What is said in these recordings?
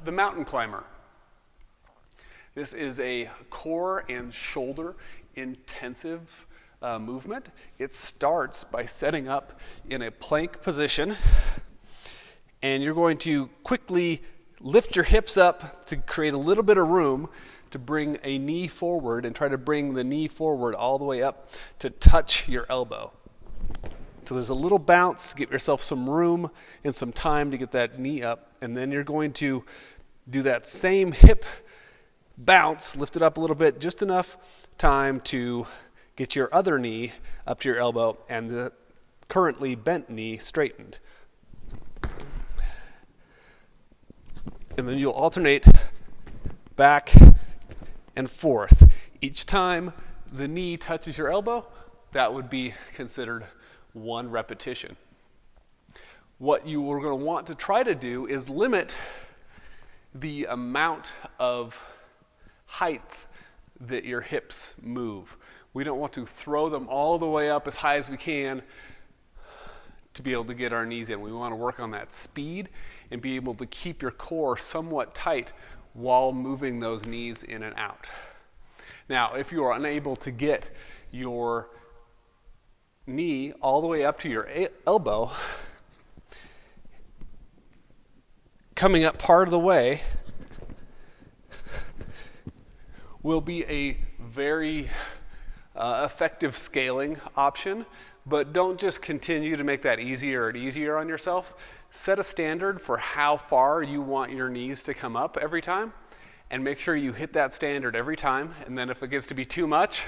the mountain climber. This is a core and shoulder intensive movement. It starts by setting up in a plank position, and you're going to quickly lift your hips up to create a little bit of room to bring a knee forward and try to bring the knee forward all the way up to touch your elbow. So there's a little bounce, give yourself some room and some time to get that knee up, and then you're going to do that same hip bounce, lift it up a little bit, just enough time to get your other knee up to your elbow and the currently bent knee straightened. And then you'll alternate back and forth. Each time the knee touches your elbow, that would be considered one repetition. What you are going to want to try to do is limit the amount of height that your hips move. We don't want to throw them all the way up as high as we can to be able to get our knees in. We want to work on that speed and be able to keep your core somewhat tight while moving those knees in and out. Now, if you are unable to get your knee all the way up to your elbow, coming up part of the way will be a very effective scaling option, but don't just continue to make that easier and easier on yourself. Set a standard for how far you want your knees to come up every time, and make sure you hit that standard every time. And then if it gets to be too much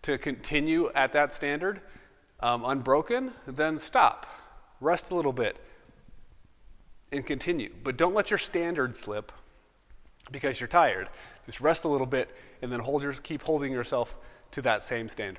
to continue at that standard unbroken, then stop, rest a little bit, and continue. But don't let your standard slip because you're tired. Just rest a little bit and then keep holding yourself to that same standard.